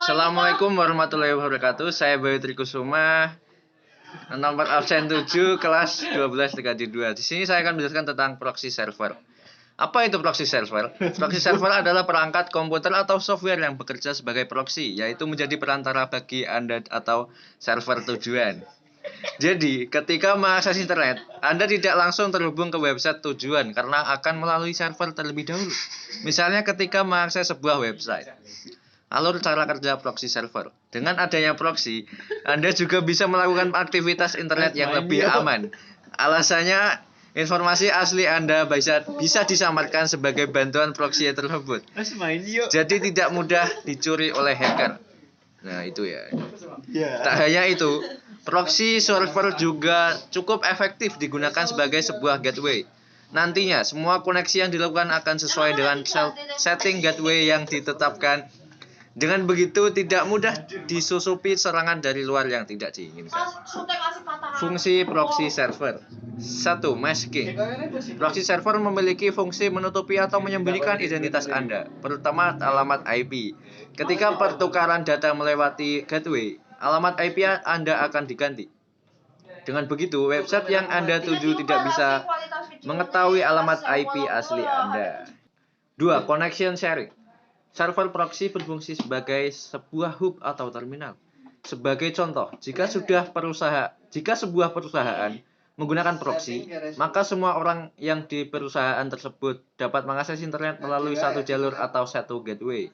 Assalamualaikum warahmatullahi wabarakatuh. Saya Bayu Trikusuma, nomor absen 7, kelas 12 TKJ 2. Di sini saya akan menjelaskan tentang proxy server. Apa itu proxy server? Proxy server adalah perangkat komputer atau software yang bekerja sebagai proxy, yaitu menjadi perantara bagi Anda atau server tujuan. Jadi, ketika mengakses internet, Anda tidak langsung terhubung ke website tujuan karena akan melalui server terlebih dahulu. Misalnya ketika mengakses sebuah website. Alur cara kerja proxy server. Dengan adanya proxy, Anda juga bisa melakukan aktivitas internet yang lebih aman. Alasannya, informasi asli Anda bisa disamarkan sebagai bantuan proxy tersebut. Jadi tidak mudah dicuri oleh hacker. Nah, itu ya. Tak hanya itu, proxy server juga cukup efektif digunakan sebagai sebuah gateway. Nantinya, semua koneksi yang dilakukan akan sesuai dengan setting gateway yang ditetapkan. Dengan begitu, tidak mudah disusupi serangan dari luar yang tidak diinginkan. Fungsi proxy server. 1. Masking. Proxy server memiliki fungsi menutupi atau menyembunyikan identitas Anda, terutama alamat IP. Ketika pertukaran data melewati gateway, alamat IP Anda akan diganti. Dengan begitu, website yang Anda tuju tidak bisa mengetahui alamat IP asli Anda. 2. Connection sharing. Server proxy berfungsi sebagai sebuah hub atau terminal. Sebagai contoh, jika sebuah perusahaan menggunakan proxy, maka semua orang yang di perusahaan tersebut dapat mengakses internet melalui satu jalur atau satu gateway.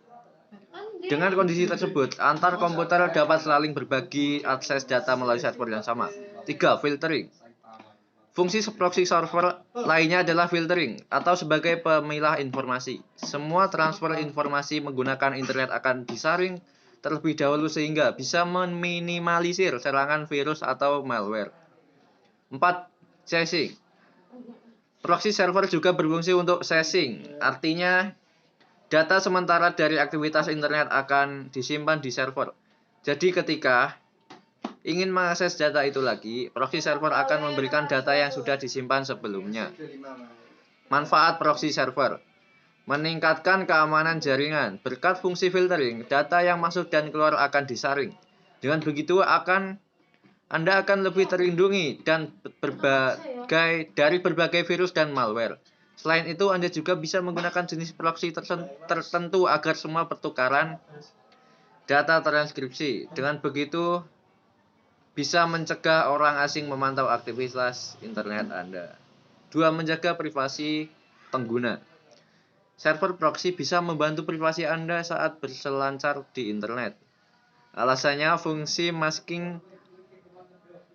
Dengan kondisi tersebut, antar komputer dapat saling berbagi akses data melalui server yang sama. 3. Filtering. Fungsi proxy server lainnya adalah filtering atau sebagai pemilah informasi. Semua transfer informasi menggunakan internet akan disaring terlebih dahulu sehingga bisa meminimalisir serangan virus atau malware. 4. Caching. Proxy server juga berfungsi untuk caching, artinya data sementara dari aktivitas internet akan disimpan di server. Jadi ketika ingin mengakses data itu lagi, proxy server akan memberikan data yang sudah disimpan sebelumnya. Manfaat proxy server: meningkatkan keamanan jaringan. Berkat fungsi filtering, data yang masuk dan keluar akan disaring. Dengan begitu, Anda akan lebih terlindungi dari berbagai virus dan malware. Selain itu, Anda juga bisa menggunakan jenis proxy tertentu agar semua pertukaran data transkripsi. Dengan begitu, bisa mencegah orang asing memantau aktivitas internet Anda. 2. Menjaga privasi pengguna. Server proxy bisa membantu privasi Anda saat berselancar di internet. Alasannya, fungsi masking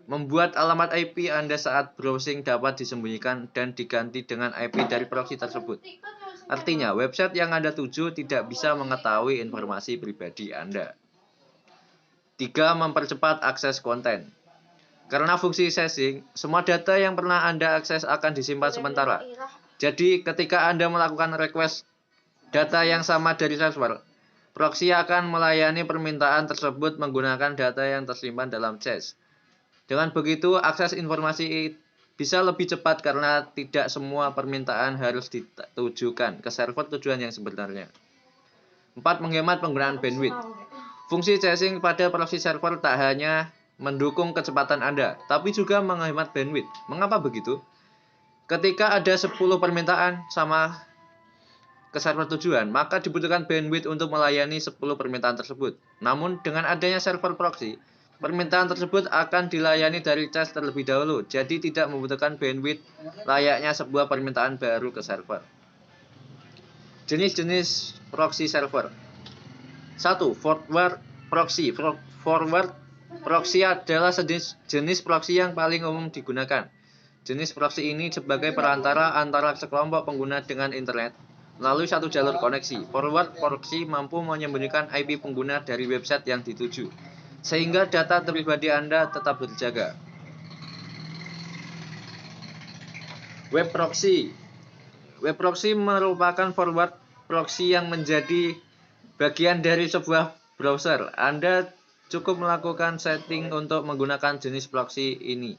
membuat alamat IP Anda saat browsing dapat disembunyikan dan diganti dengan IP dari proxy tersebut. Artinya, website yang Anda tuju tidak bisa mengetahui informasi pribadi Anda. 3. Mempercepat akses konten. Karena fungsi caching, semua data yang pernah Anda akses akan disimpan sementara. Jadi, ketika Anda melakukan request data yang sama dari server, proxy akan melayani permintaan tersebut menggunakan data yang tersimpan dalam cache. Dengan begitu, akses informasi bisa lebih cepat karena tidak semua permintaan harus ditujukan ke server tujuan yang sebenarnya. 4. Menghemat penggunaan bandwidth. Fungsi caching pada proxy server tak hanya mendukung kecepatan Anda, tapi juga menghemat bandwidth. Mengapa begitu? Ketika ada 10 permintaan sama ke server tujuan, maka dibutuhkan bandwidth untuk melayani 10 permintaan tersebut. Namun, dengan adanya server proxy, permintaan tersebut akan dilayani dari cache terlebih dahulu, jadi tidak membutuhkan bandwidth layaknya sebuah permintaan baru ke server. Jenis-jenis proxy server. 1. Forward proxy. Forward proxy adalah jenis proxy yang paling umum digunakan. Jenis proxy ini sebagai perantara antara sekelompok pengguna dengan internet melalui satu jalur koneksi. Forward proxy mampu menyembunyikan IP pengguna dari website yang dituju, sehingga data pribadi Anda tetap terjaga. Web proxy. Web proxy merupakan forward proxy yang menjadi bagian dari sebuah browser. Anda cukup melakukan setting untuk menggunakan jenis proxy ini.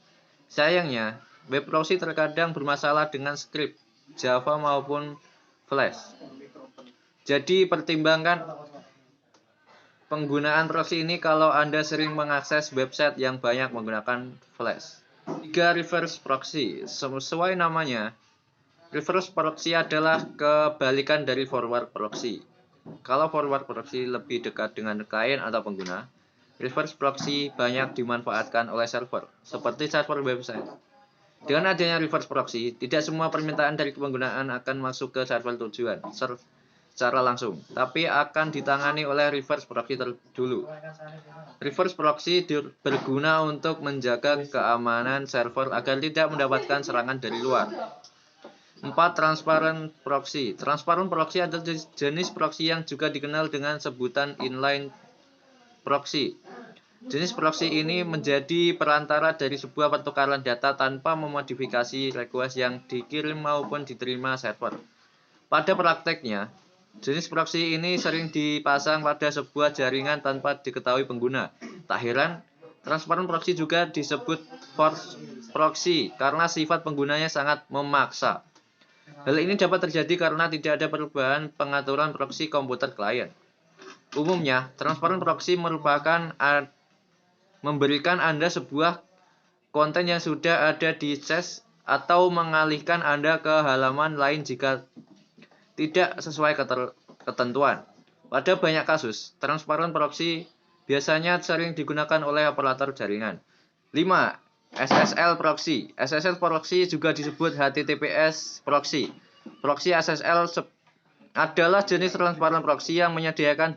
Sayangnya, web proxy terkadang bermasalah dengan script Java maupun Flash. Jadi pertimbangkan penggunaan proxy ini kalau Anda sering mengakses website yang banyak menggunakan flash. 3. Reverse proxy. Sesuai namanya, reverse proxy adalah kebalikan dari forward proxy. Kalau forward proxy lebih dekat dengan klien atau pengguna, reverse proxy banyak dimanfaatkan oleh server, seperti server website. Dengan adanya reverse proxy, tidak semua permintaan dari penggunaan akan masuk ke server tujuan secara langsung, tapi akan ditangani oleh reverse proxy dulu. Reverse proxy berguna untuk menjaga keamanan server agar tidak mendapatkan serangan dari luar. 4. Transparent proxy. Transparent proxy adalah jenis proxy yang juga dikenal dengan sebutan inline proxy. Jenis proxy ini menjadi perantara dari sebuah pertukaran data tanpa memodifikasi request yang dikirim maupun diterima server. Pada prakteknya, jenis proxy ini sering dipasang pada sebuah jaringan tanpa diketahui pengguna. Tak heran, transparent proxy juga disebut forced proxy karena sifat penggunanya sangat memaksa. Hal ini dapat terjadi karena tidak ada perubahan pengaturan proxy komputer klien. Umumnya, transparent proxy memberikan Anda sebuah konten yang sudah ada di cache atau mengalihkan Anda ke halaman lain jika tidak sesuai ketentuan. Pada banyak kasus, transparent proxy biasanya sering digunakan oleh operator jaringan. 5. SSL proxy. SSL proxy juga disebut HTTPS proxy. Proxy SSL adalah jenis transparent proxy yang menyediakan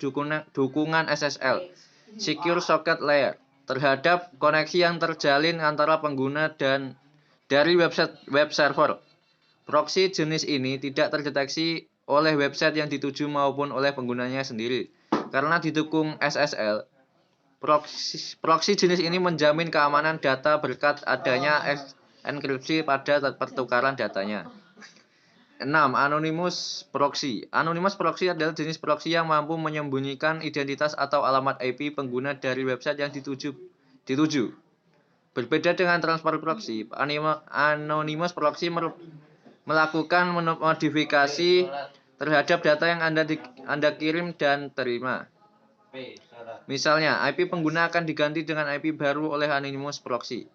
dukungan SSL, Secure Socket Layer, terhadap koneksi yang terjalin antara pengguna dan dari web server. Proxy jenis ini tidak terdeteksi oleh website yang dituju maupun oleh penggunanya sendiri. Karena didukung SSL, proxy jenis ini menjamin keamanan data berkat adanya enkripsi pada pertukaran datanya. 6. Anonymous proxy. Anonymous proxy adalah jenis proxy yang mampu menyembunyikan identitas atau alamat IP pengguna dari website yang dituju. Berbeda dengan transparent proxy, anonymous proxy melakukan modifikasi terhadap data yang Anda kirim dan terima. Misalnya, IP pengguna akan diganti dengan IP baru oleh anonymous proxy.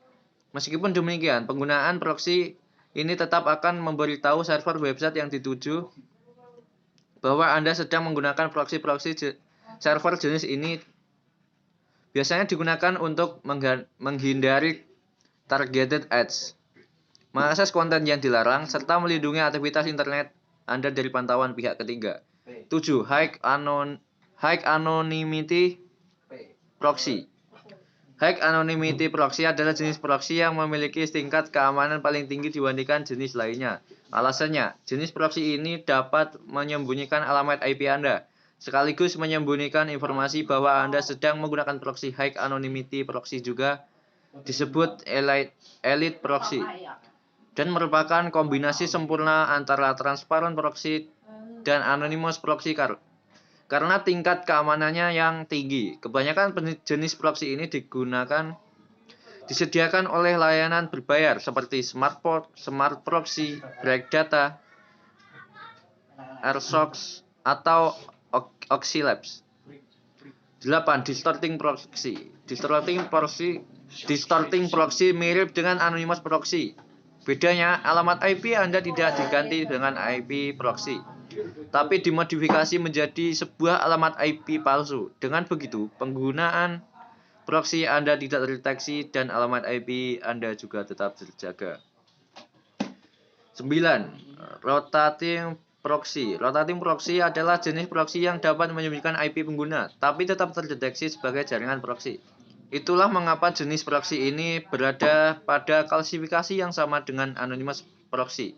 Meskipun demikian, penggunaan proxy ini tetap akan memberitahu server website yang dituju bahwa Anda sedang menggunakan proxy server jenis ini. Biasanya digunakan untuk menghindari targeted ads, mengakses konten yang dilarang, serta melindungi aktivitas internet Anda dari pantauan pihak ketiga. 7. High Anonymity Proxy. High Anonymity Proxy adalah jenis proxy yang memiliki tingkat keamanan paling tinggi dibandingkan jenis lainnya. Alasannya, jenis proxy ini dapat menyembunyikan alamat IP Anda, sekaligus menyembunyikan informasi bahwa Anda sedang menggunakan proxy. High Anonymity Proxy juga disebut Elite Proxy dan merupakan kombinasi sempurna antara transparent proxy dan anonymous proxy karena tingkat keamanannya yang tinggi. Kebanyakan jenis proxy ini disediakan oleh layanan berbayar seperti Smart Proxy, Break Data, AirSource, atau Oxylabs. 8. Distorting proxy. Distorting proxy mirip dengan anonymous proxy. Bedanya, alamat IP Anda tidak diganti dengan IP proxy, tapi dimodifikasi menjadi sebuah alamat IP palsu. Dengan begitu, penggunaan proxy Anda tidak terdeteksi dan alamat IP Anda juga tetap terjaga. 9. Rotating proxy. Rotating proxy adalah jenis proxy yang dapat menyembunyikan IP pengguna, tapi tetap terdeteksi sebagai jaringan proxy. Itulah mengapa jenis proxy ini berada pada klasifikasi yang sama dengan anonymous proxy.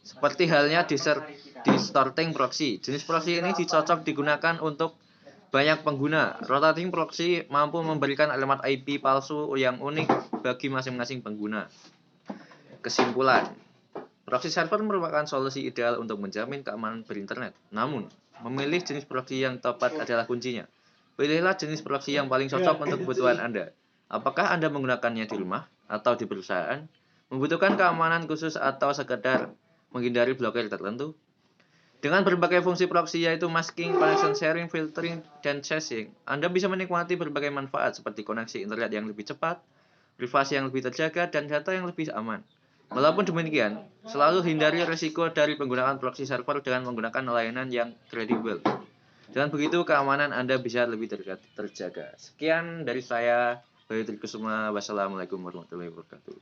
Seperti halnya distorting proxy. Jenis proxy ini dicocok digunakan untuk banyak pengguna. Rotating proxy mampu memberikan alamat IP palsu yang unik bagi masing-masing pengguna. Kesimpulan, proxy server merupakan solusi ideal untuk menjamin keamanan berinternet. Namun, memilih jenis proxy yang tepat adalah kuncinya. Pilihlah jenis proxy yang paling cocok untuk kebutuhan Anda. Apakah Anda menggunakannya di rumah atau di perusahaan? Membutuhkan keamanan khusus atau sekedar menghindari blokir tertentu? Dengan berbagai fungsi proxy yaitu masking, connection sharing, filtering, dan chasing, Anda bisa menikmati berbagai manfaat seperti koneksi internet yang lebih cepat, privasi yang lebih terjaga, dan data yang lebih aman. Walaupun demikian, selalu hindari risiko dari penggunaan proxy server dengan menggunakan layanan yang kredibel. Dengan begitu, keamanan Anda bisa lebih terjaga. Sekian dari saya, Bayu Trikusuma. Wassalamualaikum warahmatullahi wabarakatuh.